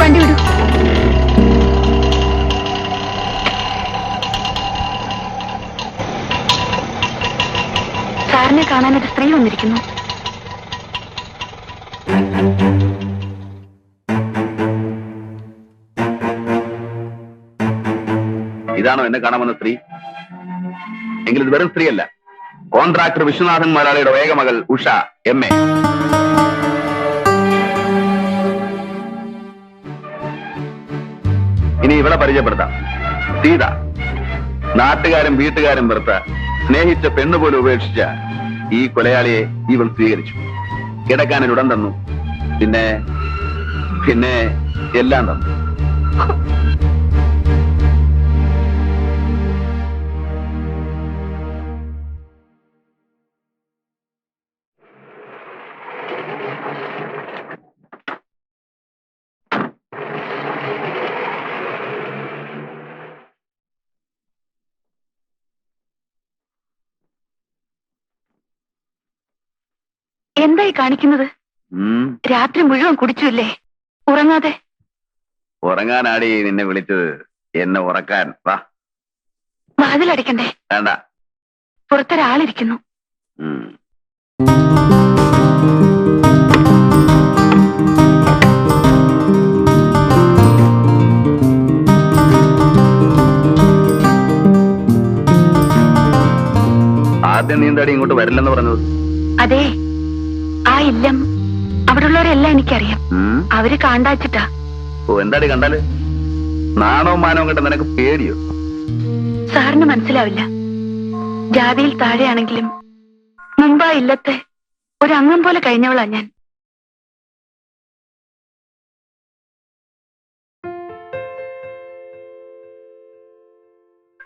വണ്ടി വിടൂ. സാറിനെ കാണാൻ ഒരു സ്ത്രീ വന്നിരിക്കുന്നു. ഇതാണോ എന്നെ കാണാമെന്ന സ്ത്രീ? എങ്കിൽ ഇത് വെറും സ്ത്രീയല്ല, കോൺട്രാക്ടർ വിശ്വനാഥൻ മലയാളിയുടെ ഏക മകൾ ഉഷ MA. ഇനി ഇവിടെ പരിചയപ്പെടുത്താം. സീത, നാട്ടുകാരും വീട്ടുകാരും വെറുത്ത, സ്നേഹിച്ച പെണ്ണുപോലും ഉപേക്ഷിച്ച ഈ കൊലയാളിയെ ഇവൾ സ്വീകരിച്ചു. കിടക്കാനൊരിടം തന്നു, പിന്നെ പിന്നെ എല്ലാം തന്നു. എന്തായി കാണിക്കുന്നത്? രാത്രി മുഴുവൻ കുടിച്ചുല്ലേ, ഉറങ്ങാതെ? ഉറങ്ങാനാടി നിന്നെ വിളിച്ചത്, എന്നെ ഉറക്കാൻ. വാ. വാതിലടിക്കണ്ടേ? വേണ്ട. പുറത്തൊരാളിരിക്കുന്നു. ആദ്യം നീന്താടി ഇങ്ങോട്ട് വരില്ലെന്ന് പറഞ്ഞത്? അതെ, ആ ഇല്ലം അവിടെയുള്ളവരെല്ലാം എനിക്കറിയാം. അവര് കാണ്ടാച്ചിട്ടാ. ഓ, എന്താടി കണ്ടാല്? നാണവും മാനവും കണ്ട നിനക്ക് പേടിയോ? സാറിന് മനസ്സിലാവില്ല. ജാതിയിൽ താഴെയാണെങ്കിലും മുമ്പാ ഇല്ലത്തെ ഒരു അംഗം പോലെ കഴിഞ്ഞവളാ ഞാൻ.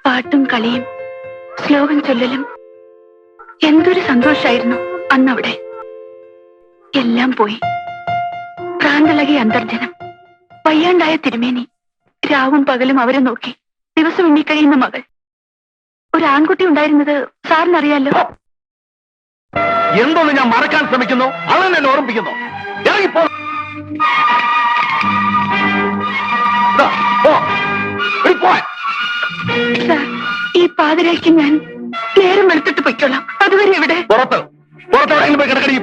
പാട്ടും കളിയും ശ്ലോകം ചൊല്ലലും എന്തൊരു സന്തോഷായിരുന്നു അന്നവിടെ. എല്ലാം പോയി. പ്രാന്തളകിയ അന്തർജനം, വയ്യാണ്ടായ തിരുമേനി, രാവും പകലും അവരെ നോക്കി ദിവസം എണ്ണിക്കഴിയുന്ന മകൾ. ഒരു ആൺകുട്ടി ഉണ്ടായിരുന്നത് സാറിനറിയാലോ. എന്തോന്ന് ഞാൻ മറക്കാൻ ശ്രമിക്കുന്നു, അതെന്നെ ഓർമ്മിപ്പിക്കുന്നു. ഇറങ്ങിപ്പോ. സാർ, ഈ പാതിരായ്ക്ക് ഞാൻ നേരം വെളുത്തിട്ട് പൊയ്ക്കോളാം. അതുവരെ എവിടെ? പുറത്തെവിടെയെങ്കിലും പോയി കിടക്കടി.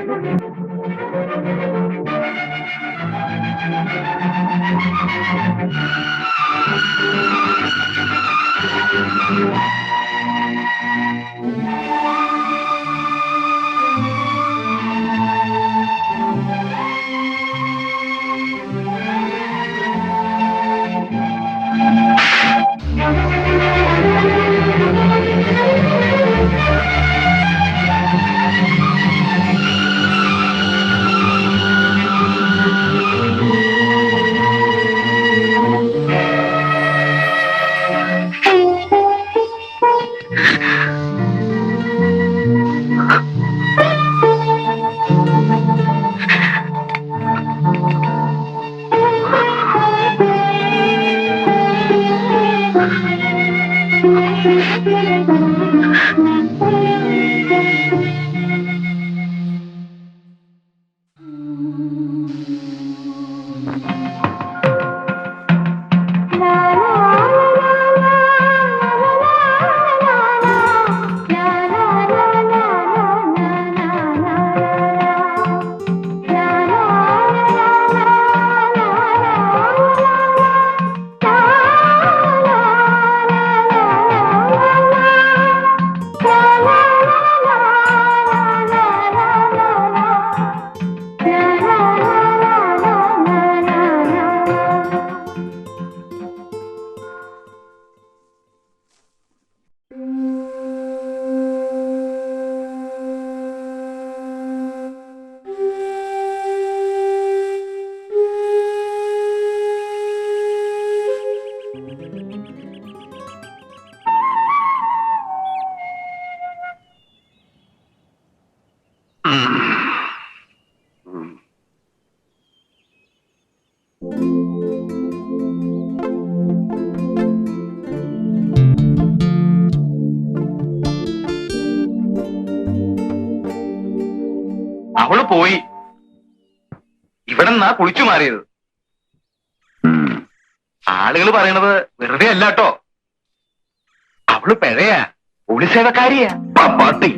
അവള് പോയി. ഇവിടെ നിന്നാ കുളിച്ചു മാറിയത്. ആളുകൾ പറയണത് വെറുതെ അല്ലാട്ടോ. അവള് പിഴയാ, പോലീസ് സേവക്കാരിയാ. പാട്ടി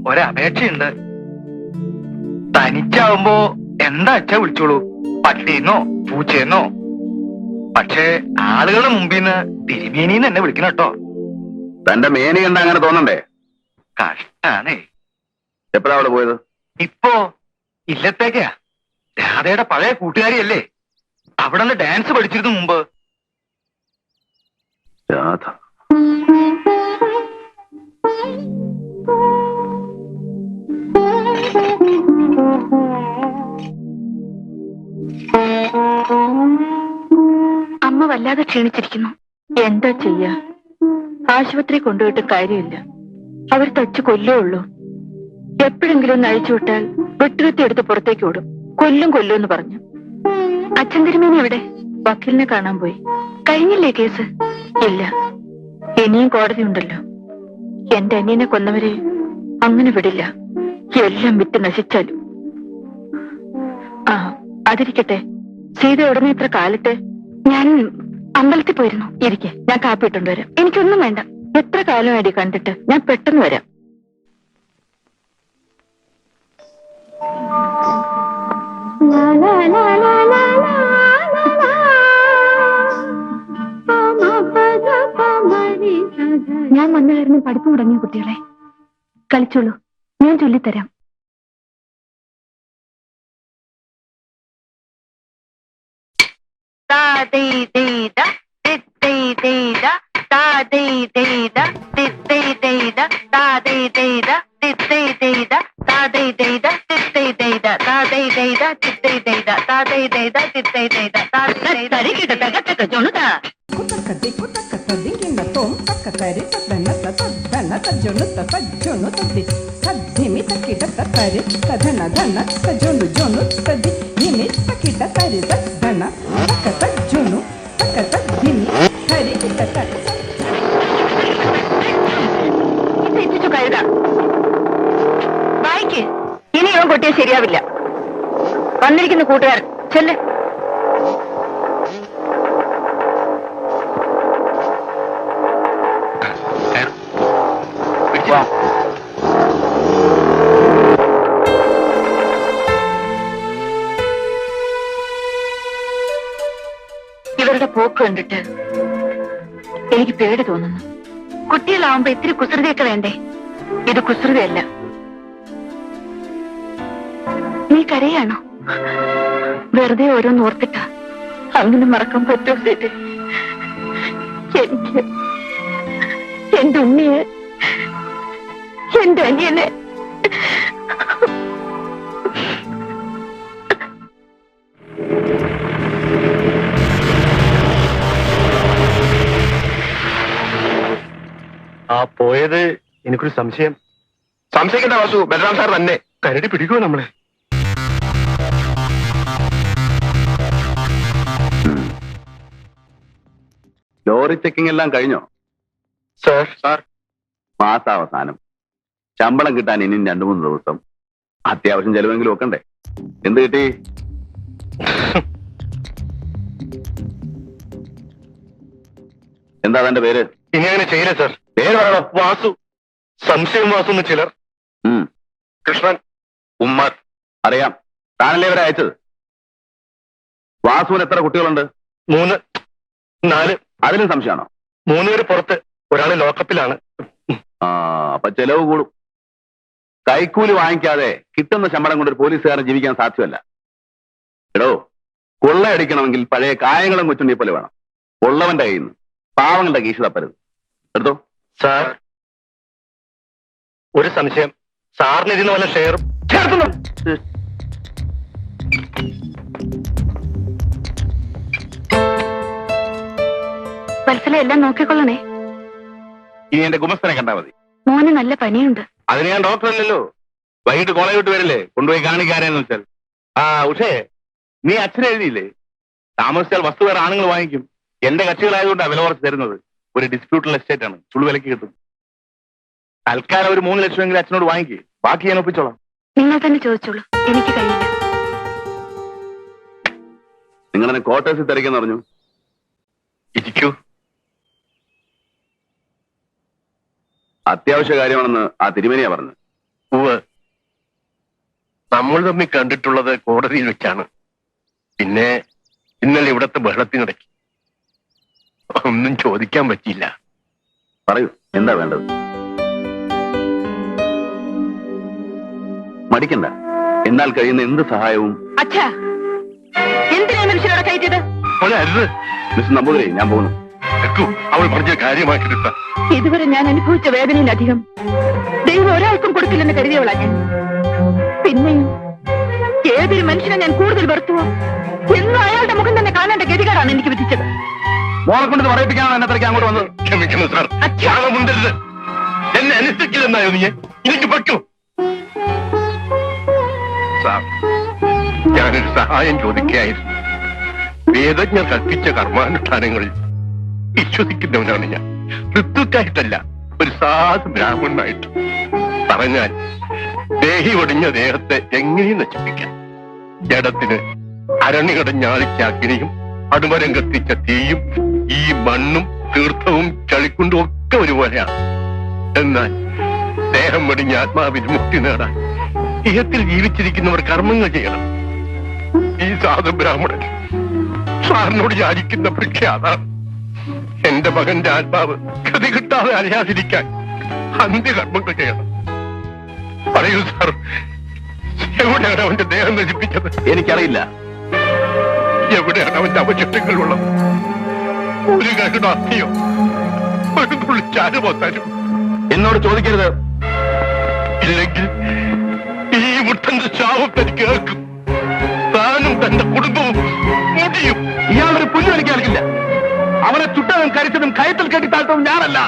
ഒരപേക്ഷയുണ്ട്. തനിച്ചാവുമ്പോ എന്താ അച്ഛാ വിളിച്ചോളൂ, പട്ടീന്നോ പൂച്ചയെന്നോ. പക്ഷേ ആളുകളുടെ മുമ്പിന്ന് തിരുമേനിന്ന് എന്നെ വിളിക്കണം കേട്ടോ. തന്റെ മേനി കണ്ട അങ്ങനെ തോന്നണ്ടേ? കഷ്ടാണേ. എപ്പോഴാ അവള് പോയത്? ഇപ്പോ ഇല്ലത്തേക്കാ. രാധയുടെ പഴയ കൂട്ടുകാരിയല്ലേ, അവിടെ നിന്ന് ഡാൻസ് പഠിച്ചിരുന്നു മുമ്പ്. രാധ അമ്മ വല്ലാതെ ക്ഷീണിച്ചിരിക്കുന്നു. എന്താ ചെയ്യാ? ആശുപത്രി കൊണ്ടുപോയിട്ട് കാര്യമില്ല. അവർ തച്ചു കൊല്ലേ ഉള്ളൂ. എപ്പോഴെങ്കിലും ഒന്ന് അഴിച്ചുവിട്ടാൽ വെട്ടുകത്തി എടുത്ത് പുറത്തേക്ക് ഓടും. കൊല്ലും എന്ന് പറഞ്ഞു. അച്ഛൻ തിരുമേനി എവിടെ? വക്കീലിനെ കാണാൻ പോയി. കഴിഞ്ഞില്ലേ കേസ്? ഇല്ല, ഇനിയും കോടതി ഉണ്ടല്ലോ. എന്റെ അനിയനെ കൊന്നവരെ അങ്ങനെ വിടില്ല, എല്ലാം വിറ്റ് നശിച്ചാലും. ആ അതിരിക്കട്ടെ, സീത ഉടനെ ഇത്ര കാലത്ത്? ഞാൻ അമ്പലത്തിൽ പോയിരുന്നു. ഇരിക്കെ, ഞാൻ കാപ്പി ഇട്ടുകൊണ്ട് വരാം. എനിക്കൊന്നും വേണ്ട. എത്ര കാലമായിട്ട് കണ്ടിട്ട്? ഞാൻ പെട്ടെന്ന് വരാം. ഞാൻ വന്ന കാരണം പഠിപ്പ് മുടങ്ങിയ കുട്ടികളെ കളിച്ചോളൂ, ഞാൻ ചൊല്ലിത്തരാം. വായിക്ക്, ഇനി ഇവൻ കൊട്ടിയ ശരിയാവില്ല. വന്നിരിക്കുന്ന കൂട്ടുകാരൻ ചെല്ല്. ഇവരുടെ പോക്ക് കണ്ടിട്ട് എനിക്ക് പേടി തോന്നുന്നു. കുട്ടികളാവുമ്പോ ഇത്തിരി കുസൃതിയൊക്കെ വേണ്ടേ? ഇത് കുസൃതിയല്ല. നീ കരയാണോ? വെറുതെ ഓരോന്ന് ഓർത്തിട്ടാ. അങ്ങനെ മറക്കാൻ പറ്റുമോ സീറ്റ്? എനിക്ക് എന്റെ ഉണ്ണിയെ, എന്റെ അനിയനെ ആ പോയത് എനിക്കൊരു സംശയം. സംശയിക്കേണ്ട വാസു, ബലറാം സാർ തന്നെ കരടി പിടിക്കുമോ നമ്മളെ? ലോറി ചെക്കിംഗ് എല്ലാം കഴിഞ്ഞോ? സാർ മാസാവസാനം ശമ്പളം കിട്ടാൻ ഇനിയും 2-3 ദിവസം. അത്യാവശ്യം ചെലവെങ്കിലും വെക്കണ്ടേ? എന്ത് കിട്ടി? എന്താ തന്റെ പേര്? ഇനി അങ്ങനെ ചെയ്യില്ല സാർ. പേര് പറയണോ? വാസു. സംശയം വാസു എന്ന് ചിലർ. കൃഷ്ണൻ, ഉമ്മർ. അറിയാം, താനല്ലേ ഇവരെ അയച്ചത്. വാസുവിന് എത്ര കുട്ടികളുണ്ട്? 3, 4. അതിലും സംശയമാണോ? 3 പേര് പുറത്ത്, ഒരാള് ലോക്കപ്പിലാണ്. അപ്പൊ ചെലവ് കൂടും. കൈക്കൂലി വാങ്ങിക്കാതെ കിട്ടുന്ന ശമ്പളം കൊണ്ട് ഒരു പോലീസുകാരൻ ജീവിക്കാൻ സാധ്യമല്ല. എടോ, കൊള്ളയടിക്കണമെങ്കിൽ പഴയ കായങ്ങളും കൊച്ചുണ്ടി പോലെ വേണം. ഉള്ളവന്റെ കയ്യിൽ നിന്ന് പാവങ്ങളുടെ കീശ തപ്പരുത്. എടുത്തോ. സാർ, ഒരു സംശയം. സാറിന് ഇതിന് വല്ല ഷെയറും ചേർക്കുന്നു? വത്സല എല്ലാം നോക്കിക്കൊള്ളണേ. ഇനി എന്റെ ഗുമസ്തനെ കണ്ടാ മതി. മോന് നല്ല പനിയുണ്ട്. അതിന് ഞാൻ ഡോക്ടറല്ലല്ലോ. വൈകിട്ട് കോളേജ് വിട്ട് വരില്ലേ, കൊണ്ടുപോയി കാണിക്കാരെന്ന് വെച്ചാൽ. ഉഷേ, നീ അച്ഛനെ എഴുതിയില്ലേ? താമസിച്ചാൽ വസ്തു വേറെ ആണുങ്ങൾ വാങ്ങിക്കും. എന്റെ കക്ഷികളായതുകൊണ്ടാണ് വില കുറച്ച് തരുന്നത്. ഒരു ഡിസ്പ്യൂട്ടുള്ള എസ്റ്റേറ്റ് ആണ്, ചുളു വിലക്ക് കിട്ടും. തൽക്കാലം ഒരു 3 ലക്ഷമെങ്കിലും അച്ഛനോട് വാങ്ങിക്കേ, ബാക്കി ഞാൻ ഒപ്പിച്ചോളാം. നിങ്ങൾ തന്നെ ചോദിച്ചോളൂ, എനിക്ക് കഴിയില്ല. നിങ്ങളെന്നെ ക്വാർട്ടേഴ്സിൽ തിരക്കെന്ന് പറഞ്ഞു. ഇരിക്കൂ. അത്യാവശ്യ കാര്യമാണെന്ന് ആ തിരുമേനിയാ പറഞ്ഞത്. ഉവ്, നമ്മൾ തമ്മിൽ കണ്ടിട്ടുള്ളത് കോടതിയിൽ വെച്ചാണ്. പിന്നെ ഇന്നലെ ഇവിടത്തെ ബഹളത്തിനിടയ്ക്ക് ഒന്നും ചോദിക്കാൻ പറ്റിയില്ല. പറയൂ, എന്താ വേണ്ടത്? മടിക്കണ്ട, എന്നാൽ കഴിയുന്ന എന്ത് സഹായവും. അച്ഛാ, എന്തിനാ മനുഷ്യരോടെ കയറ്റിയത്? അവളെ അരുത്. മിസ്റ്റർ നമ്പൂതിരി, ഞാൻ പോകുന്നു. വെക്കൂ, അവൾ പറഞ്ഞ കാര്യമാക്കിയിട്ട. ഇതുവരെ ഞാൻ അനുഭവിച്ച വേദനയിലധികം ദൈവം ഒരാൾക്കും കൊടുക്കില്ലെന്ന് കരുതിയവളാ ഞാൻ. പിന്നെയും ഏതൊരു മനുഷ്യനെ ഞാൻ കൂടുതൽ വെറുത്തുവോ എന്നും അയാളുടെ മുഖം തന്നെ കാണേണ്ട ഗതികളാണ് എനിക്ക് വിധിച്ചത്. മോളെ കൊണ്ട് പറയിപ്പിക്കാനാണ് എന്നെ അത്രയ്ക്ക് അങ്ങോട്ട് വന്നത്. ക്ഷമിക്കണം സാർ, ക്ഷാമമുണ്ടരുത്. എന്നെ അനുസരിക്കില്ലെന്നായോ നീ? എനിക്ക് പറ്റൂ സാർ. ഞാനൊരു സഹായം ചോദിക്കുകയായിരുന്നു. വേദജ്ഞർ കൽപ്പിച്ച കർമാനുഷ്ഠാനങ്ങളിൽ വിശ്വസിക്കുന്നവനാണ് ഞാൻ. ഋതുക്കായിട്ടല്ല, ഒരു സാധു ബ്രാഹ്മണനായിട്ട്. പറഞ്ഞാൽ ദേഹി ഒടിഞ്ഞ ദേഹത്തെ എങ്ങനെയും നശിപ്പിക്കാം. ജഡത്തിന് അരണികടഞ്ഞാളിക്കാക്കിനെയും അടുമരം കത്തിച്ച തീയും ഈ മണ്ണും തീർത്ഥവും ചളിക്കുണ്ടും ഒക്കെ ഒരുപോലെയാണ്. എന്നാൽ ദേഹം വെടിഞ്ഞ ആത്മാവിന് മുക്തി നേടാൻ ദേഹത്തിൽ ജീവിച്ചിരിക്കുന്നവർ കർമ്മങ്ങൾ ചെയ്യണം. ഈ സാധു ബ്രാഹ്മണൻ സാറിനോട് യാചിക്കുന്ന ഭിക്ഷ അതാണ്. എന്റെ മകന്റെ ആത്മാവ് ഗതി കിട്ടാതെ അറിയാതിരിക്കാൻ അന്ത്യകർമ്മങ്ങൾ ചെയ്യണം. പറയൂ സാർ, എവിടെയാണ് അവന്റെ ദേഹം നശിപ്പിച്ചത്? എനിക്കറിയില്ല. എവിടെയാണ് അവന്റെ അവശിഷ്ടങ്ങളുള്ളത്? ഒരു കരുണ അസ്ഥിയോ ഒരു തുള്ളി ചാരുമോ തരും? എന്നോട് ചോദിക്കരുത്. ഇല്ലെങ്കിൽ ഈ മുട്ടന്റെ ശാപം തനിക്ക് കേൾക്കും. താനും തന്റെ കുടുംബവും മുടിയും. ഇയാളൊരു പുല്ല് കളിക്കാറില്ല. അവനെ ചുട്ടതും കരിച്ചതും കയത്തിൽ കെട്ടി താഴ്ത്തതും ഞാനല്ല.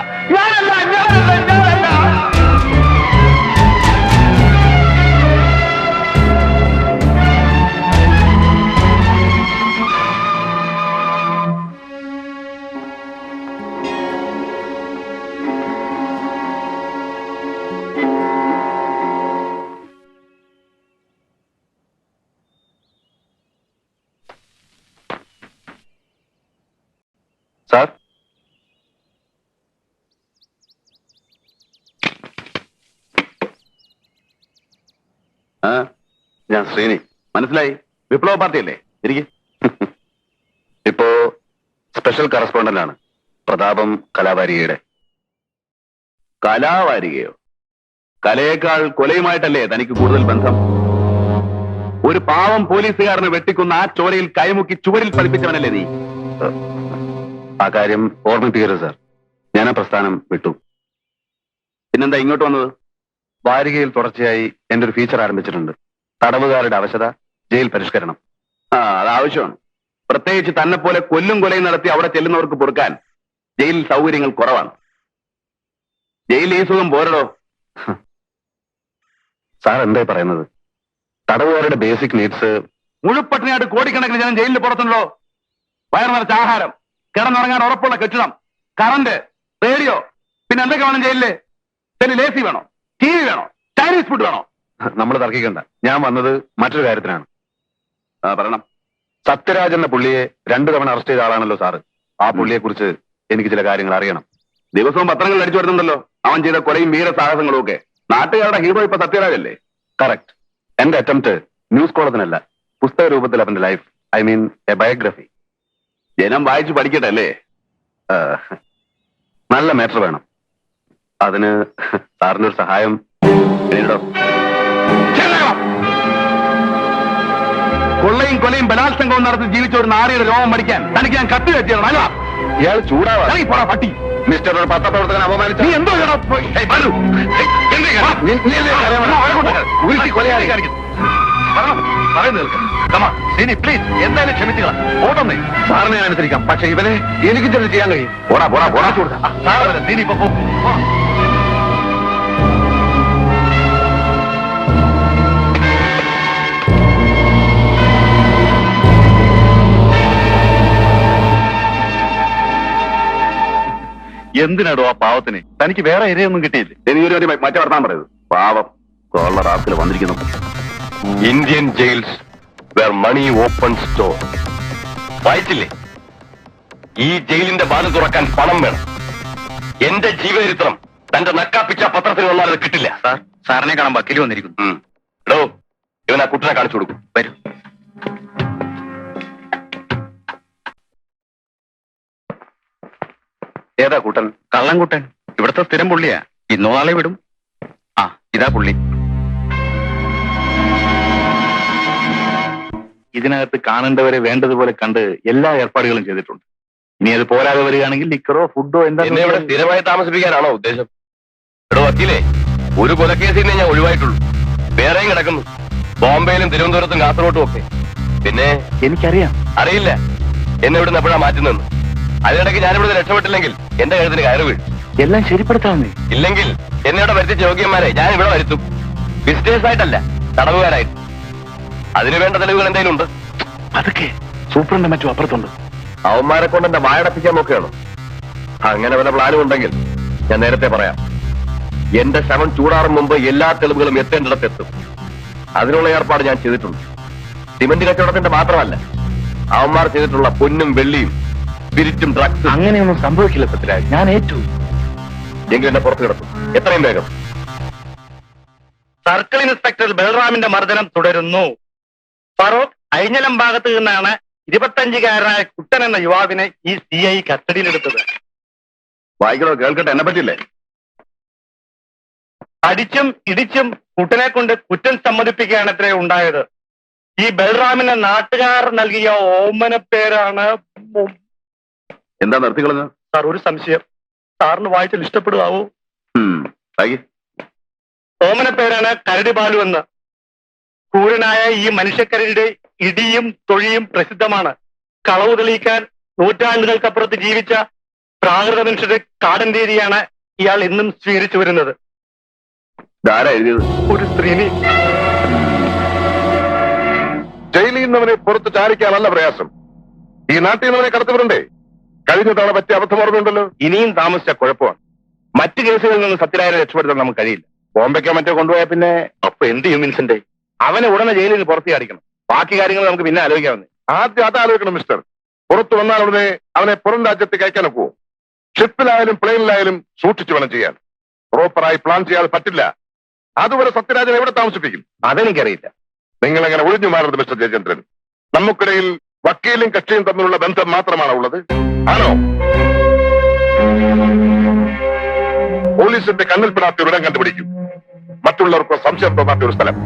സാർ, ഞാൻ ശ്രീനി. മനസ്സിലായി? വിപ്ലവ പാർട്ടിയല്ലേ? ഇരിക്കെ. ഇപ്പോ സ്പെഷ്യൽ കറസ്പോണ്ടന്റ് ആണ് പ്രതാപം കലാവാരികയുടെ. കലാവാരികയോ? കലയേക്കാൾ കൊലയുമായിട്ടല്ലേ തനിക്ക് കൂടുതൽ ബന്ധം? ഒരു പാവം പോലീസുകാരനെ വെട്ടിക്കൊന്ന ആ ചോരയിൽ കൈമുക്കി ചുവരിൽ പതിപ്പിച്ചവനല്ലേ നീ? ആ കാര്യം ഓർമ്മിപ്പിക്കരുത് സാർ. ഞാൻ ആ പ്രസ്ഥാനം വിട്ടു. പിന്നെന്താ ഇങ്ങോട്ട് വന്നത്? വാരികയിൽ തുടർച്ചയായി എന്റെ ഒരു ഫീച്ചർ ആരംഭിച്ചിട്ടുണ്ട്. തടവുകാരുടെ അവശത, ജയിൽ പരിഷ്കരണം. അത് ആവശ്യമാണ്. പ്രത്യേകിച്ച് തന്നെ പോലെ കൊല്ലും കൊലയും നടത്തി അവിടെ ചെല്ലുന്നവർക്ക് പൊറുക്കാൻ ജയിലിൽ സൗകര്യങ്ങൾ കുറവാണ്. ജയിൽ ഈ സുഖം പോരടോ. സാർ എന്തായി പറയുന്നത്? തടവുകാരുടെ ബേസിക് നീഡ്സ് മുഴുപ്പട്ടിനായിട്ട് കോടിക്കണക്കിന് ജനം ജയിലിൽ പുറത്തുണ്ടോ? വയർ നിറച്ച ആഹാരം, കിടന്നുറങ്ങാൻ ഉറപ്പുള്ള കെട്ടിടം, കറണ്ട്, റേഡിയോ, പിന്നെ എന്തൊക്കെ വേണം ജയിലില്? പിന്നെ ലേസി വേണോ? ടി വി വേണോ? ചൈനീസ് ഫുഡ് വേണോ? നമ്മൾ തർക്കിക്കണ്ട. ഞാൻ വന്നത് മറ്റൊരു കാര്യത്തിനാണ്. പറയണം. സത്യരാജ് എന്ന പുള്ളിയെ 2 തവണ അറസ്റ്റ് ചെയ്ത ആളാണല്ലോ സാറ്. ആ പുള്ളിയെ കുറിച്ച് എനിക്ക് ചില കാര്യങ്ങൾ അറിയണം. ദിവസവും പത്രങ്ങളിൽ അടിച്ചു വരുന്നുണ്ടല്ലോ അവൻ ചെയ്ത കൊലയും വീരസാഹസങ്ങളും ഒക്കെ. നാട്ടുകാരുടെ ഹീറോ ഇപ്പൊ സത്യരാജല്ലേ? കറക്റ്റ്. എന്റെ അറ്റംപ്റ്റ് ന്യൂസ് കോളത്തിനല്ല, പുസ്തക രൂപത്തിൽ അവന്റെ life, I mean A biography. ജനം വായിച്ചു പഠിക്കട്ടെ അല്ലേ? നല്ല മാറ്റർ വേണം. അതിന് സാറിന്റെ ഒരു സഹായം നേരിടോ. കൊള്ളയും കൊലയും ബലാത്സംഗവും നടത്തി ജീവിച്ച ഒരു നാരിയുടെ രോഗം പഠിക്കാൻ തനിക്ക് ഞാൻ കത്തി വെച്ചിരുന്നു. അല്ല, ഇയാൾ ചൂടാവാ പട്ടി. മിസ്റ്റർ ഒരു പത്രപ്രവർത്തകൻ അപമാനിച്ചു. നീ എന്തോ എന്തായാലും ക്ഷമിച്ചുക. ഓട്ടന്നേ സാറിനെ അനുസരിക്കാം. പക്ഷെ ഇവനെ എനിക്കും ചെന്ന് ചെയ്യാൻ കഴിയും. പോടാ പോടാ പോടാ കൊടുക്കാം. നീ ഇപ്പൊ പോ. എന്തിനാടോ ആ പാവത്തിന്? തനിക്ക് വേറെ ഇരയൊന്നും കിട്ടിയില്ലേ? എനിക്ക് മറ്റേ വർത്താൻ പറയത്. പാവം കൊള്ള റാസ്കിൽ വന്നിരിക്കുന്നു. Indian jails where money open store. വായിച്ചില്ലേ? ഈ ജയിലിന്റെ വാതിൽ തുറക്കാൻ പണം വേണം. എന്റെ ജീവചരിത്രം തന്റെ നക്കാപ്പിച്ച പത്രത്തിൽ വന്നാൽ അത് കിട്ടില്ല. സാർ, സാറിനെ കാണാൻ വക്കീൽ വന്നിരിക്കുന്നു. എടോ, ഇവൻ ആ കുട്ടനെ കാണിച്ചു കൊടുക്കും. വരൂ. ഏതാ കൂട്ടൻ? കള്ളൻകുട്ടൻ. ഇവിടുത്തെ സ്ഥിരം പുള്ളിയാ. ഇന്നോ നാളെ വിടും. ആ, ഇതാ പുള്ളി. ഇതിനകത്ത് കാണേണ്ടവരെ വേണ്ടതുപോലെ കണ്ട് എല്ലാ ഏർപ്പാടുകളും ചെയ്തിട്ടുണ്ട്. ഇനി അത് പോരാതെ വരികയാണെങ്കിൽ ലിക്കറോ ഫുഡോ എന്നെ ഇവിടെ എന്താ സ്ഥിരമായി താമസിപ്പിക്കാനാണോ ഉദ്ദേശം? എടോ വക്കീലേ, ഒരു കൊലക്കേസിൽ ഞാൻ ഒഴിവായിട്ടുള്ളൂ. വേറെയും കിടക്കുന്നു, ബോംബെയിലും തിരുവനന്തപുരത്തും കാസർഗോട്ടും ഒക്കെ. പിന്നെ എനിക്കറിയാം. അറിയില്ല എന്നെ ഇവിടുന്ന് എപ്പോഴാ മാറ്റുന്നത്. അതിനിടയ്ക്ക് ഞാനിവിടുന്ന് രക്ഷപ്പെട്ടില്ലെങ്കിൽ എന്റെ കഴുത്തിന് കയറ് വീഴും. എല്ലാം ശരിപ്പെടുത്താമെന്നേ. ഇല്ലെങ്കിൽ എന്നെ ഇവിടെ വരുത്തിച്ച യോഗ്യന്മാരെ ഞാൻ ഇവിടെ വരുത്തും. വിസിറ്റേഴ്സ് ആയിട്ടല്ല, തടവുകാരായിട്ട്. അതിനുവേണ്ട തെളിവുകൾ എന്തെങ്കിലും ഉണ്ട്? അതൊക്കെ സൂപ്രണ്ട് മറ്റും അപ്പുറത്തുണ്ട്. അവന്മാരെ കൊണ്ട് എന്റെ വായടപ്പിക്കാൻ നോക്കുകയാണ്. അങ്ങനെ വല്ല പ്ലാനും ഉണ്ടെങ്കിൽ ഞാൻ നേരത്തെ പറയാം. എന്റെ ശവം ചൂടാറും മുമ്പ് എല്ലാ തെളിവുകളും എത്തേണ്ടിടത്തെത്തും. അതിനുള്ള ഏർപ്പാട് ഞാൻ ചെയ്തിട്ടുണ്ട്. സിമന്റ് കച്ചവടത്തിന്റെ മാത്രമല്ല, അവന്മാർ ചെയ്തിട്ടുള്ള പൊന്നും വെള്ളിയും സ്പിരിറ്റും ഡ്രഗ്സും. അങ്ങനെയൊന്നും സംഭവിക്കില്ല സത്യരാജ്, ഞാൻ ഏറ്റു. എങ്കിലും എന്നെ പുറത്തു കിടത്തും, എത്രയും വേഗം. സർക്കിൾ ഇൻസ്പെക്ടർ ബൽറാമിന്റെ മർദ്ദനം തുടരുന്നു. ഫറൂഖ് അഴിഞ്ഞലം ഭാഗത്ത് നിന്നാണ് 25-കാരനായ കുട്ടൻ എന്ന യുവാവിനെ ഈ CI കസ്റ്റഡിയിലെടുത്തത്. വായിക്കണോ? കേൾക്കട്ടെ, എന്നെ പറ്റില്ലേ? അടിച്ചും ഇടിച്ചും കുട്ടനെ കൊണ്ട് കുറ്റം സമ്മതിപ്പിക്കുകയാണ് ഇത്രേ ഉണ്ടായത്. ഈ ബൽറാമിന് നാട്ടുകാർ നൽകിയ ഓമന പേരാണ്. എന്താ നിർത്തിക്കളഞ്ഞത്? സാർ, ഒരു സംശയം. സാറിന് വായിച്ചാൽ ഇഷ്ടപ്പെടുവാവോ? ഓമന പേരാണ് കരടി ബാലു എന്ന്. ക്രൂരനായ ഈ മനുഷ്യക്കരടിയുടെ ഇടിയും തൊഴിയും പ്രസിദ്ധമാണ്. കളവ് തെളിയിക്കാൻ നൂറ്റാണ്ടുകൾക്കപ്പുറത്ത് ജീവിച്ച പ്രാകൃത മനുഷ്യരുടെ കാടൻ രീതിയാണ് ഇയാൾ ഇന്നും സ്വീകരിച്ചു വരുന്നത്. ഒരു സ്ത്രീനി. ജയിലിൽ നിന്നവനെ പുറത്ത് ചാരിക്കാനല്ല പ്രയാസം, ഈ നാട്ടിൽ നിന്നവനെ കടത്തിവിടണ്ടേ? കഴിഞ്ഞ തവണ പറ്റിയ അബദ്ധം ഓർമ്മയുണ്ടല്ലോ. ഇനിയും താമസിച്ച കുഴപ്പമാണ്. മറ്റു കേസുകളിൽ നിന്ന് സത്യരാജനെ രക്ഷപ്പെടുത്താൻ നമുക്ക് കഴിയില്ല. ബോംബെക്കോ മറ്റോ കൊണ്ടുപോയാൽ പിന്നെ അപ്പൊ എന്ത് ചെയ്യും വിൻസെന്റ്? അവനെ ഉടനെ ജയിലിൽ നിന്ന് പുറത്ത് അടിക്കണം. ബാക്കി കാര്യങ്ങൾ നമുക്ക് പിന്നെ ആലോചിക്കാവുന്നേ. ആദ്യം അത് ആലോചിക്കണം മിസ്റ്റർ. പുറത്തു വന്നാൽ ഉടനെ അവനെ പുറം രാജ്യത്ത് കയറ്റാൻ ഒക്കുവോ? ഷിപ്പിലായാലും പ്ലെയിനിലായാലും സൂക്ഷിച്ചു വേണം ചെയ്യാൻ. പ്രോപ്പറായി പ്ലാൻ ചെയ്യാതെ പറ്റില്ല. അതുവരെ സത്യരാജനെ എവിടെ താമസിപ്പിക്കും? അതെനിക്കറിയില്ല. നിങ്ങൾ എങ്ങനെ ഒഴിഞ്ഞു മാറരുത് മിസ്റ്റർ ജയചന്ദ്രൻ. നമുക്കിടയിൽ വക്കീലും കക്ഷിയും തമ്മിലുള്ള ബന്ധം മാത്രമാണ് ഉള്ളത്, ആണോ? പോലീസിന്റെ കണ്ണിൽപ്പെടാത്ത ഒരിടം കണ്ടുപിടിക്കും. മറ്റുള്ളവർക്ക് സംശയം തോന്നാത്ത ഒരു സ്ഥലം.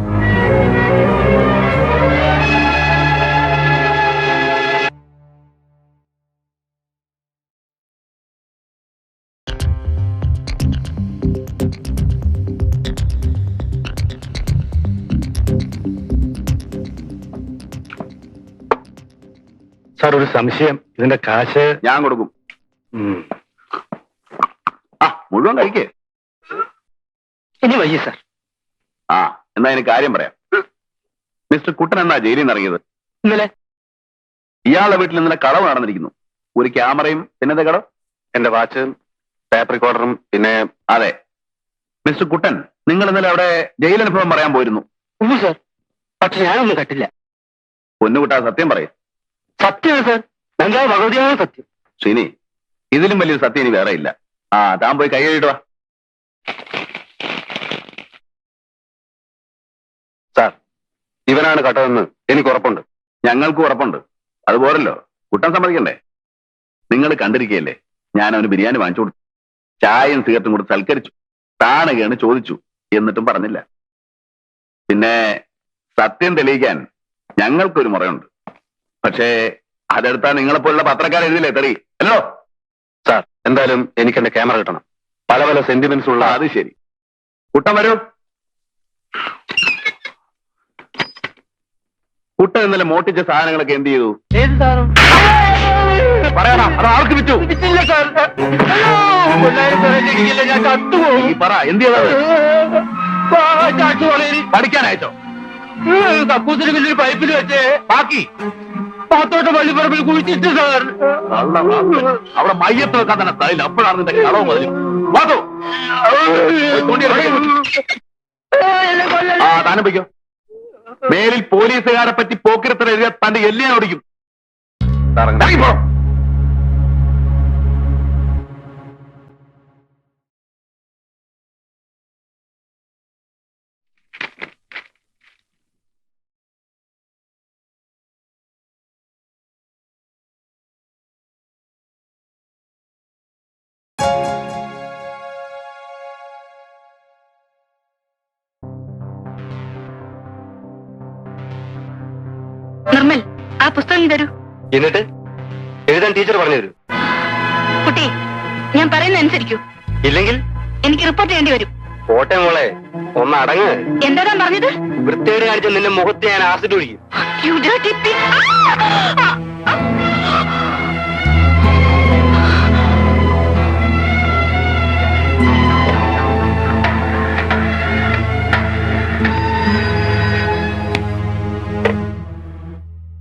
സാർ, ഒരു സംശയം. ഇതിന്റെ കാശ് ഞാൻ കൊടുക്കും. മുഴുവൻ കഴിക്കേ. ഇനി വയ്യ സാർ. എന്നാ എനിക്ക് കാര്യം പറയാം. മിസ്റ്റർ കുട്ടൻ എന്നാ ജയിലിൽ നിന്ന് ഇറങ്ങിയത്? ഇന്നലെ. ഇയാളുടെ വീട്ടിൽ ഇന്നലെ കളവ് നടന്നിരിക്കുന്നു. ഒരു ക്യാമറയും പിന്നത്തെ കളവ് എന്റെ വാച്ചും ടേപ്പ് റെക്കോർഡറും പിന്നെ അതെ. മിസ്റ്റർ കുട്ടൻ, നിങ്ങൾ ഇന്നലെ അവിടെ ജയിലനുഭവം പറയാൻ പോയിരുന്നു. സാർ, പക്ഷെ ഞാനൊന്നും കട്ടില്ല. പൊന്നുകുട്ടാ, സത്യം പറയും. സത്യമാണ് സാർ, എന്താ ഭഗവതിയാണ് സത്യം. ശ്രീനി, ഇതിലും വലിയൊരു സത്യം ഇനി വേറെ ഇല്ല. താൻ പോയി കൈ കഴുകിട്ട് വാ. സാർ, ഇവനാണ് കട്ടതെന്ന് എനിക്ക് ഉറപ്പുണ്ട്. ഞങ്ങൾക്കും ഉറപ്പുണ്ട്. അതുപോരല്ലോ, കുട്ടൻ സമ്മതിക്കണ്ടേ? നിങ്ങൾ കണ്ടിരിക്കുകയല്ലേ, ഞാൻ അവന് ബിരിയാണി വാങ്ങിച്ചു കൊടുത്തു, ചായയും സിഗരറ്റും കൊടുത്ത് സൽക്കരിച്ചു, താണുകയാണ് ചോദിച്ചു, എന്നിട്ടും പറഞ്ഞില്ല. പിന്നെ സത്യം തെളിയിക്കാൻ ഞങ്ങൾക്കൊരു മുറയുണ്ട്. പക്ഷേ അതെടുത്താൽ നിങ്ങളെപ്പോലുള്ള പത്രക്കാർ എഴുതില്ലേ തെറി അല്ലോ? സാർ, എന്തായാലും എനിക്ക് എന്റെ ക്യാമറ കിട്ടണം. പല പല സെന്റിമെന്റ്സ് ഉള്ള. അത് ശരി. കുട്ടൻ വരൂ. കുട്ടൻ ഇന്നലെ മോട്ടിച്ച സാധനങ്ങളൊക്കെ എന്ത് ചെയ്തു? ഏത് സാറും പറയണം. അത് ആർക്ക് വിറ്റു? വിറ്റില്ല സാർ. ഞാൻ ചത്തുപോകും. പറ, എന്ത് ചെയ്തത്? ചത്തുപോണേ. പഠിക്കാനായിട്ടോ? കക്കൂസിന് വലിയൊരു പൈപ്പിൽ വെച്ച് ബാക്കി മുഖത്തോട്ട് പള്ളിപ്പറമ്പിൽ കുഴിച്ചിട്ട് സാർ. അവിടെ മയ്യത്ത് വെക്കാൻ തന്നെ സ്ഥലമില്ല. അപ്പോഴാണ് നിന്റെ കളവ് മതി. വാതോ ആ താനും വയ്ക്കോ. മേലിൽ പോലീസുകാരെ പറ്റി പോക്കിരത്തിന് എഴുതിയ തന്റെ എല്ലിയാൻ ഓടിക്കും. ഇറങ്ങിപ്പോ. നിർമ്മൽ, ആ പുസ്തകം തരൂ. എന്നിട്ട് എഴുതാൻ ടീച്ചർ പറഞ്ഞു തരൂ. കുട്ടി, ഞാൻ പറയുന്ന അനുസരിക്കൂ. ഇല്ലെങ്കിൽ എനിക്ക് റിപ്പോർട്ട് ചെയ്യേണ്ടി വരും. പോട്ടെ മോളെ, ഒന്ന് അടങ്ങ്. എന്താ താൻ പറഞ്ഞത്? വൃത്തിയോട് കാണിച്ച നിന്റെ മുഖത്ത് ഞാൻ ആസിഡ് ഒഴിക്കും. You dirty pig.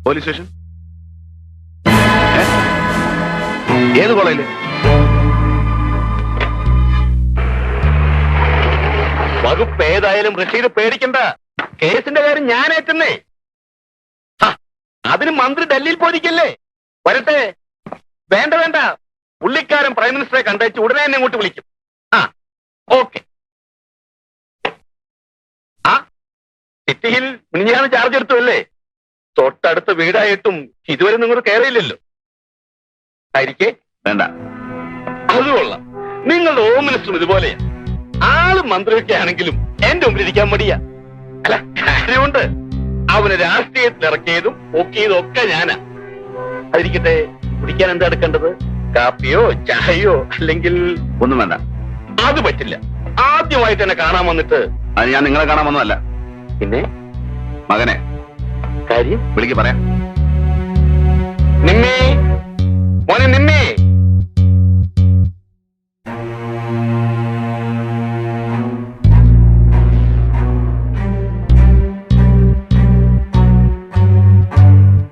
Police station ഏത് കോളേജില്? വകുപ്പ് ഏതായാലും റഷീദ് പേടിക്കണ്ട. കേസിന്റെ കാര്യം ഞാൻ ഏറ്റുന്നേ. അതിന് മന്ത്രി ഡൽഹിയിൽ പോയിരിക്കല്ലേ. വരട്ടെ. വേണ്ട വേണ്ട, പുള്ളിക്കാരൻ പ്രൈം മിനിസ്റ്ററെ കണ്ടേച്ച് ഉടനെ തന്നെ ഇങ്ങോട്ട് വിളിക്കും. ആ ഓക്കെ. ആ സിറ്റിയിൽ മിനിഞ്ഞാന്ന് ചാർജ് എടുത്തു അല്ലേ? തൊട്ടടുത്ത വീടായിട്ടും ഇതുവരെ നിങ്ങൾ കയറിയില്ലല്ലോ. ആയിരിക്കേ? വേണ്ട. അത് കൊള്ളാം. നിങ്ങളുടെ ഹോം മിനിസ്റ്ററും ഇതുപോലെയാ. ആള് മന്ത്രിയൊക്കെ ആണെങ്കിലും എന്റെ മുമ്പിൽ ഇരിക്കാൻ മടിയാ. അല്ല, കാര്യമുണ്ട്. അവന് രാഷ്ട്രീയത്തിൽ ഇറക്കിയതും പൊക്കിയതും ഒക്കെ ഞാനാ. അതിരിക്കട്ടെ, കുടിക്കാൻ എന്താ എടുക്കേണ്ടത്? കാപ്പിയോ ചായയോ അല്ലെങ്കിൽ? ഒന്നും വേണ്ട. അത് പറ്റില്ല. ആദ്യമായിട്ട് എന്നെ കാണാൻ വന്നിട്ട്. അത് ഞാൻ നിങ്ങളെ കാണാൻ വന്നതല്ല. പിന്നെ മകനെ കാര്യം വിളിക്ക് പറയാം. നിമ്മേ, മോനെ നിമ്മേ.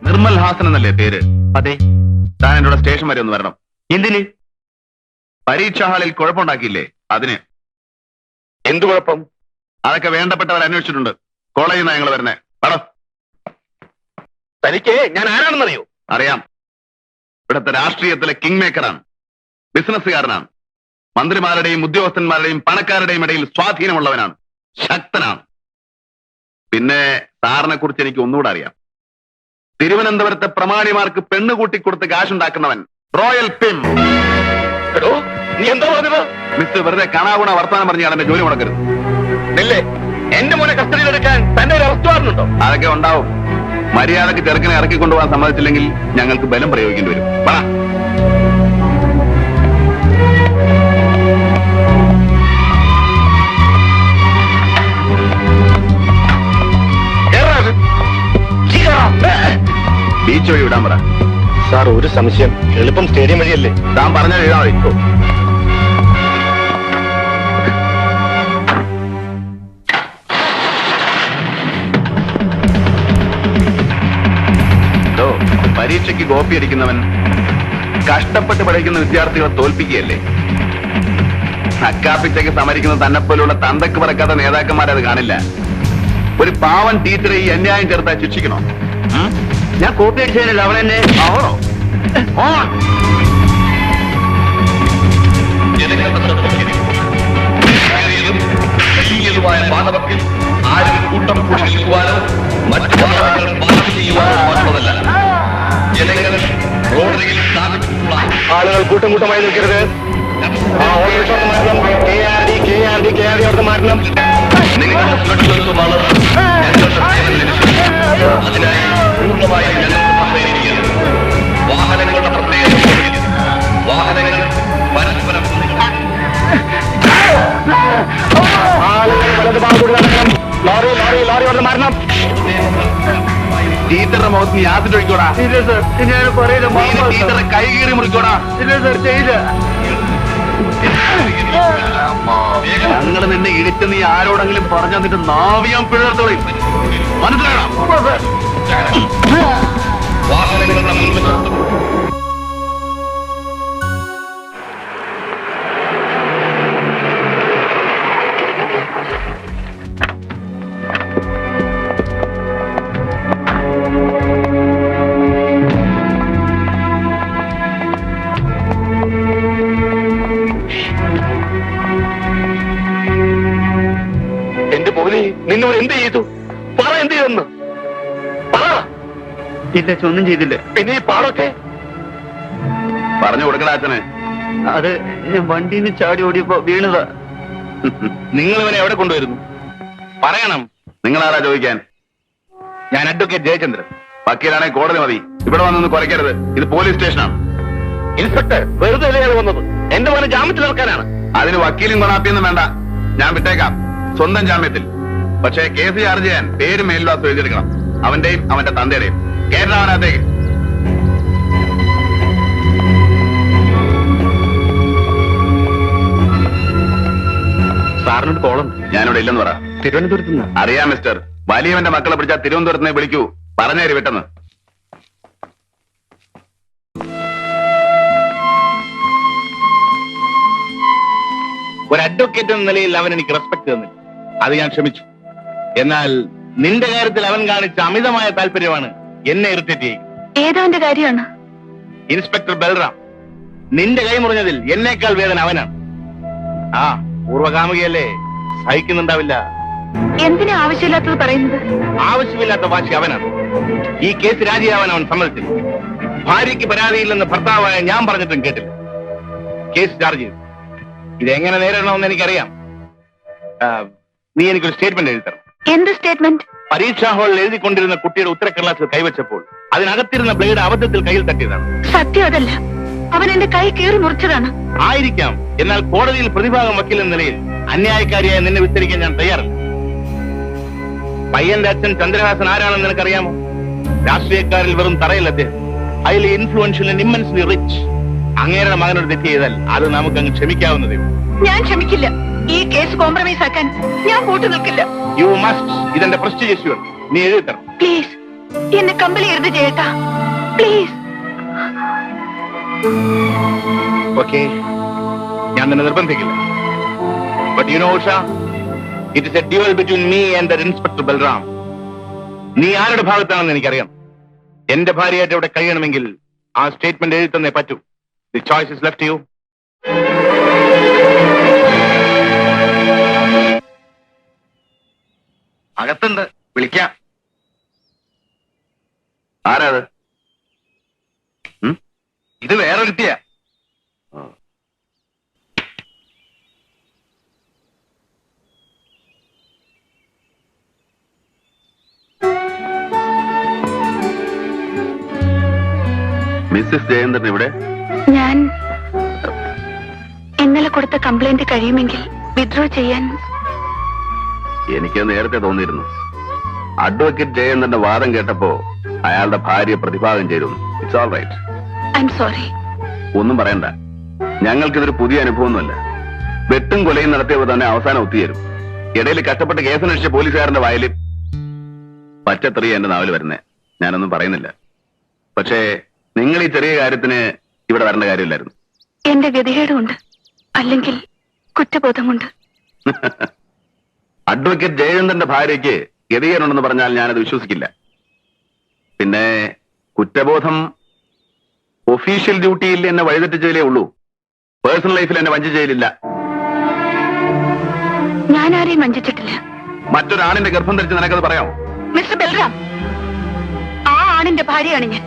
നിർമ്മൽ ഹാസൻ എന്നല്ലേ പേര്? അതെ. താൻ എന്റെ കൂടെ സ്റ്റേഷൻ വരെ ഒന്ന് വരണം. എന്തിന്? പരീക്ഷാ ഹാളിൽ കുഴപ്പമുണ്ടാക്കിയില്ലേ അതിന്. എന്തു കുഴപ്പം? അതൊക്കെ വേണ്ടപ്പെട്ടവർ അന്വേഷിച്ചിട്ടുണ്ട്. കോളേജിൽ നിന്നാണ് ഞങ്ങൾ വരുന്നേ. പടം തനിക്ക് ഞാൻ ആരാണെന്നറിയോ? അറിയാം. ഇവിടുത്തെ രാഷ്ട്രീയത്തിലെ കിങ് മേക്കറാണ്, ബിസിനസ്സുകാരനാണ്. മന്ത്രിമാരുടെയും ഉദ്യോഗസ്ഥന്മാരുടെയും പണക്കാരുടെയും ഇടയിൽ സ്വാധീനമുള്ളവനാണ്, ശക്തനാണ്. പിന്നെ സാറിനെ കുറിച്ച് എനിക്ക് ഒന്നുകൂടെ അറിയാം. തിരുവനന്തപുരത്തെ പ്രമാണിമാർക്ക് പെണ്ണ് കൂട്ടിക്കൊടുത്ത് കാശുണ്ടാക്കുന്നവൻ, റോയൽ പിം. എടോ, നീ എന്താ പറഞ്ഞത്? മിസ്റ്റർ വെറുതെ കാണാവുന്ന വർത്തമാനം പറഞ്ഞാൽ എന്റെ ജോലി മുടക്കരുത്. ഇല്ലേ, എന്റെ മോനെ കസ്റ്റഡിയിലെടുക്കാൻ തന്റെ ഒരു അറസ്റ്റ് വാറണ്ടുണ്ടോ? അതൊക്കെ ഉണ്ടാവും. മര്യാദക്ക് ചെറുക്കനെ ഇറക്കിക്കൊണ്ടുപോകാൻ സമ്മതിച്ചില്ലെങ്കിൽ ഞങ്ങൾക്ക് ബലം പ്രയോഗിക്കേണ്ടി വരും. പറ. ബീച്ച് വഴി വിടാൻ പറ. സാർ, ഒരു സംശയം. എളുപ്പം സ്റ്റേഡിയം വഴിയല്ലേ? താൻ പറഞ്ഞാൽ എഴുതാ മതി. പരീക്ഷയ്ക്ക് കോപ്പി അടിക്കുന്നവൻ കഷ്ടപ്പെട്ട് പഠിക്കുന്ന വിദ്യാർത്ഥികളെ തോൽപ്പിക്കുകയല്ലേ? അക്കാപ്പിച്ചയ്ക്ക് സമരിക്കുന്ന തന്നെപ്പോലുള്ള തന്തക്ക് പറക്കാത്ത നേതാക്കന്മാരത് കാണില്ല. ഒരു പാവൻ ടീച്ചറെ ഈ അന്യായം ചേർത്താൽ ശിക്ഷിക്കണോ? ഞാൻ കോപ്പി അടിച്ചതിനല്ല അവൻ എന്നെ. ആവണോ? മാനവത്തിൽ ആരും കൂട്ടം പുഷ്ടിക്കുവാനോ മറ്റു മാനവങ്ങൾ പാർക്ക് ചെയ്യുവാനോ മാത്രമല്ല, ജനങ്ങൾ റോഡരികിൽ സ്ഥാപിച്ചിട്ടുള്ള ആളുകൾ കൂട്ടം കൂട്ടമായി നിൽക്കരുത്. ആ ഓട്ടോറിക്ഷ മാറ്റണം. KRD അവിടുത്തെ മാറ്റണം. നിങ്ങളുടെ സുരക്ഷിതത്വമാണ് ഞങ്ങളുടെ സേവന ലക്ഷ്യം. അതിനായി പൂർണ്ണമായി ഞങ്ങൾ സഹകരിക്കുന്നു. വാഹനങ്ങളുടെ പ്രത്യേക വാഹനങ്ങൾ പരസ്പരം ആളുകൾ വലത് ഭാഗം കൂടി നടക്കണം. ലോറി അവിടുത്തെ മാറ്റണം. ടീച്ചറുടെ മുഖത്ത് യാത്ര ഒഴിക്കോടാ. ഇല്ല സർ, ഞാൻ പറയില്ല. ടീച്ചറെ കൈ കീറി മുറിക്കോടാ. ഇല്ല സർ, ചെയ്യില്ല. ഞങ്ങൾ നിന്നെ ഇടിച്ച് നീ ആരോടെങ്കിലും പറഞ്ഞു തന്നിട്ട് നാവിയാൻ പിഴർത്തോളി. മനസ്സിലാകണം. വാഹനങ്ങൾ തമ്മിലുള്ള ശബ്ദം. എന്റെ മോനെ നിന്നോട് എന്ത് ചെയ്തു? പറ, എന്ത് ചെയ്തെന്ന് പറ. ഇല്ല, ഒന്നും ചെയ്തില്ല. പിന്നെ ഈ പാടൊക്കെ പറഞ്ഞു കൊടുക്കണ അച്ഛന്. അത് ഞാൻ വണ്ടിയിൽ നിന്ന് ചാടി ഓടിയപ്പോ വീണതാ. നിങ്ങൾ ഇവനെ എവിടെ കൊണ്ടുവരുന്നു? പറയണം. നിങ്ങളാരാ ചോദിക്കാൻ? ഞാൻ അഡ്വക്കേറ്റ് ജയചന്ദ്രൻ. വക്കീലാണെങ്കിൽ കോടതി മതി. ഇവിടെ വന്നൊന്ന് കുറയ്ക്കരുത്. ഇത് പോലീസ് സ്റ്റേഷനാണ്. ഇൻസ്പെക്ടർ, വെറുതെ അല്ലേ വന്നത്? എന്റെ മോനെ ജാമ്യത്തിൽ ഇറക്കാനാണ്. അതിന് വക്കീലും കൊണാപ്പിയൊന്നും വേണ്ട. ഞാൻ വിട്ടേക്കാം, സ്വന്തം ജാമ്യത്തിൽ. പക്ഷേ കേസ് ചാർജ് ചെയ്യാൻ പേരും മേൽവാസം എഴുതിയെടുക്കണം. അവന്റെയും അവന്റെ തന്തയുടെയും. കേരളാവനകത്തേക്ക്. സാറിനോട് കോളം. ഞാനിവിടെ ഇല്ലെന്ന് പറ. തിരുവനന്തപുരത്ത് നിന്ന്. അറിയാം മിസ്റ്റർ. വലിയവന്റെ മക്കളെ പിടിച്ചാൽ തിരുവനന്തപുരത്ത് നിന്ന് വിളിക്കൂ. പറഞ്ഞേര് പെട്ടെന്ന്. ഒരു അഡ്വക്കേറ്റ് എന്ന നിലയിൽ അവൻ എനിക്ക് റെസ്പെക്ട് തന്നില്ല. അത് ഞാൻ ക്ഷമിച്ചു. എന്നാൽ നിന്റെ കാര്യത്തിൽ അവൻ കാണിച്ച അമിതമായ താല്പര്യമാണ് എന്നെ ഇറിറ്റേറ്റ് ചെയ്യും. ഏതവന്റെ കാര്യമാണ്? ഇൻസ്പെക്ടർ ബൽറാം, നിന്റെ കൈ മുറിഞ്ഞതിൽ എന്നേക്കാൾ വേദന അവനാണ്. ആ പൂർവകാമുകയല്ലേ, സഹിക്കുന്നുണ്ടാവില്ല. എന്തിനാ ആവശ്യമില്ലാത്തത് പറയുന്നത്? ആവശ്യമില്ലാത്ത വാശി അവനാണ്. ഈ കേസ് രാജിയാവാൻ അവൻ സമ്മതിച്ചില്ല. ഭാര്യയ്ക്ക് പരാതിയില്ലെന്ന് ഭർത്താവായ ഞാൻ പറഞ്ഞിട്ടും കേട്ടില്ല. കേസ് ചാർജ് ചെയ്തു. ഇതെങ്ങനെ നേരിടണമെന്ന് എനിക്കറിയാം. നീ എനിക്കൊരു സ്റ്റേറ്റ്മെന്റ് എഴുതി തരണം. എന്ത് സ്റ്റേറ്റ്മെന്റ്? പരീക്ഷാ ഹാളിൽ എഴുതിക്കൊണ്ടിരുന്ന കുട്ടിയുടെ ഉത്തരക്കടലാസിൽ കൈവച്ചപ്പോൾ അതിനകത്തിരുന്ന ബ്ലേഡ് അബദ്ധത്തിൽ കയ്യിൽ തട്ടിയതാണ്. സത്യം അതല്ല. അവൻ എന്റെ കൈ കീറി മുറിച്ചതാണ്. ആയിരിക്കാം. എന്നാൽ കോടതിയിൽ പ്രതിഭാഗം വക്കീൽ എന്ന നിലയിൽ അന്യായക്കാരിയായ നിന്നെ വിസ്തരിക്കാൻ ഞാൻ തയ്യാറല്ല. പയ്യന്റെ അച്ഛൻ ചന്ദ്രഹാസൻ ആരാണെന്ന് നിനക്കറിയാമോ? രാഷ്ട്രീയക്കാരിൽ വെറും തറയല്ല അദ്ദേഹം. Highly influential and immensely rich. അങ്ങേരുടെ മകനോട് തെറ്റ് ചെയ്താൽ അത് നമുക്ക് അങ്ങ് ക്ഷമിക്കാവുന്നതേ. ഞാൻ ക്ഷമിക്കില്ല. ഈ കേസ് കോംപ്രമൈസ് ആക്കാൻ ഞാൻ കൂട്ടു നിൽക്കില്ല. You must. ഇതെന്റെ പ്രസ്റ്റീജിയസ് ഇഷ്യൂ. നീ എഴുതി തരണം. പ്ലീസ്, എന്നെ കമ്പനി എഴുതി ചെയ്യട്ടാ. പ്ലീസ്. ഓക്കെ, ഞാൻ നിന്നെ നിർബന്ധിക്കില്ല. But you know Usha, it is a duel between me and the inspector Balram. നീ ആരുടെ ഭാഗത്താണെന്ന് എനിക്കറിയാം. എന്റെ ഭാര്യയായിട്ട് ഇവിടെ കഴിയണമെങ്കിൽ ആ സ്റ്റേറ്റ്മെന്റ് എഴുതി തന്നേ പറ്റൂ. The choice is left you. അകത്തുണ്ട്, വിളിക്കാം. ആരാത്? ഇത് വേറെ കിട്ടിയ മിസ്സിസ് ജയന്ദ്രൻ ഇവിടെ? ഞാൻ ഇന്നലെ കൊടുത്ത കംപ്ലൈന്റ് കഴിയുമെങ്കിൽ വിഡ്രോ ചെയ്യാൻ. എനിക്ക് നേരത്തെ തോന്നിയിരുന്നു. അഡ്വക്കേറ്റ് ജയന്ദ്രന്റെ വാദം കേട്ടപ്പോ അയാളുടെ ഭാര്യ പ്രതിഭാഗം ചേരുന്നു. It's all right. I'm sorry. ഒന്നും പറയണ്ട. ഞങ്ങൾക്കിതൊരു പുതിയ അനുഭവമൊന്നുമല്ല. വെട്ടും കൊലയും നടത്തിയപ്പോൾ തന്നെ അവസാനം ഒത്തുചേരും. ഇടയിൽ കഷ്ടപ്പെട്ട് കേസന്വേഷിച്ച പോലീസുകാരന്റെ വായിൽ പച്ചത്തെറിയ എന്റെ നാവിൽ വരുന്നേ. ഞാനൊന്നും പറയുന്നില്ല. പക്ഷേ നിങ്ങൾ ഈ ചെറിയ കാര്യത്തിന് ഇവിടെ വരേണ്ട കാര്യമില്ലായിരുന്നു. എന്റെ ഗതികേടുമുണ്ട്, അല്ലെങ്കിൽ കുറ്റബോധമുണ്ട്. അഡ്വക്കേറ്റ് ജയചന്ദ്രന്റെ ഭാര്യയ്ക്ക് ഗതികേടുണ്ടെന്ന് പറഞ്ഞാൽ ഞാനത് വിശ്വസിക്കില്ല. പിന്നെ കുറ്റബോധം ഒഫീഷ്യൽ ഡ്യൂട്ടിയിൽ എന്നെ വഴിതെറ്റിച്ചതിലേ ഉള്ളൂ. പേഴ്സണൽ ലൈഫിൽ എന്നെ വഞ്ചിച്ചതിലില്ല. ഞാൻ ആരെയും വഞ്ചിച്ചിട്ടില്ല. മറ്റൊരാണിന്റെ ഗർഭം ധരിച്ച് നിനക്കത് പറയാമോ? മിസ്റ്റർ ബൽറാം, ആ ആണിന്റെ ഭാര്യയാണ് ഞാൻ.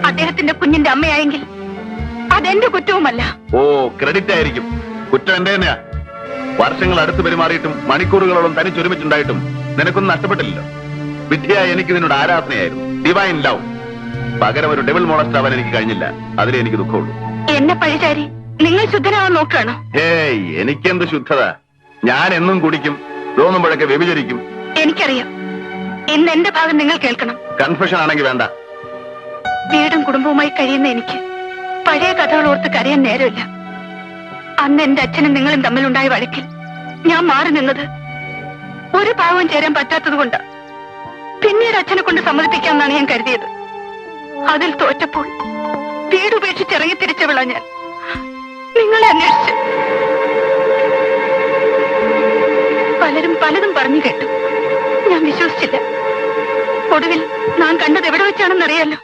അദ്ദേഹത്തിന്റെ കുഞ്ഞിന്റെ അമ്മയായെങ്കിൽ അതെന്റെ കുറ്റവുമല്ല. ഓ, ക്രെഡിറ്റ് ആയിരിക്കും. കുറ്റം എന്റെ തന്നെയാ. വർഷങ്ങൾ അടുത്ത് പെരുമാറിയിട്ടും മണിക്കൂറുകളോളം തനിച്ചൊരുമിച്ചുണ്ടായിട്ടും നിനക്കൊന്നും നഷ്ടപ്പെട്ടില്ലല്ലോ. വിദ്യയായി എനിക്ക് നിന്നോട് ആരാധനയായിരുന്നു, ഡിവൈൻ ലവ്. പകരം ഒരു ഡെവിൾ മോളസ്റ്റ് ആവാൻ എനിക്ക് കഴിഞ്ഞില്ല. അതിലേ എനിക്ക് ദുഃഖമുള്ളൂ. എന്നെ പഴിചാരി നിങ്ങൾ ശുദ്ധനാവാൻ നോക്കുകയാണോ? ഹേയ്, എനിക്കെന്ത് ശുദ്ധത. ഞാൻ എന്നും കുടിക്കും, തോന്നുമ്പോഴൊക്കെ വ്യഭിചരിക്കും. എനിക്കറിയാം. ഇന്ന് എന്റെ ഭാഗം നിങ്ങൾ കേൾക്കണം. കൺഫെഷൻ ആണെങ്കിൽ വേണ്ട. വീടും കുടുംബവുമായി കഴിയുന്ന എനിക്ക് പഴയ കഥകൾ ഓർത്ത് കരയാൻ നേരമില്ല. അന്ന് എന്റെ അച്ഛനും നിങ്ങളും തമ്മിലുണ്ടായ വഴക്കിൽ ഞാൻ മാറി നിന്നത് ഒരു ഭാവവും ചേരാൻ പറ്റാത്തത് കൊണ്ട്. പിന്നീട് അച്ഛനെ കൊണ്ട് സമ്മതിപ്പിക്കാമെന്നാണ് ഞാൻ കരുതിയത്. അതിൽ തോറ്റപ്പോൾ വീടുപേക്ഷിച്ചിറങ്ങി തിരിച്ചവളാ ഞാൻ. നിങ്ങളെ അന്വേഷിച്ച് പലരും പലതും പറഞ്ഞു കേട്ടു. ഞാൻ വിശ്വസിച്ചില്ല. ഒടുവിൽ ഞാൻ കണ്ടത് എവിടെ വെച്ചാണെന്നറിയാലോ.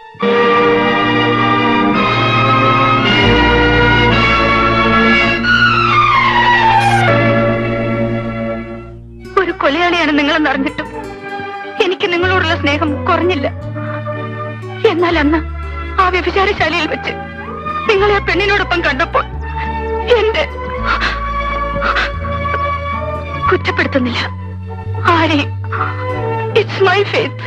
ഒരു കൊലയാളിയാണ് നിങ്ങളെന്ന് അറിഞ്ഞിട്ടും എനിക്ക് നിങ്ങളോടുള്ള സ്നേഹം കുറഞ്ഞില്ല. എന്നാൽ അന്ന് ആ വ്യഭിചാരശാലയിൽ വെച്ച് നിങ്ങളെ ആ പെണ്ണിനോടൊപ്പം കണ്ടപ്പോൾ എന്റെ കുറ്റപ്പെടുത്തുന്നില്ല ആരെയും. It's my faith.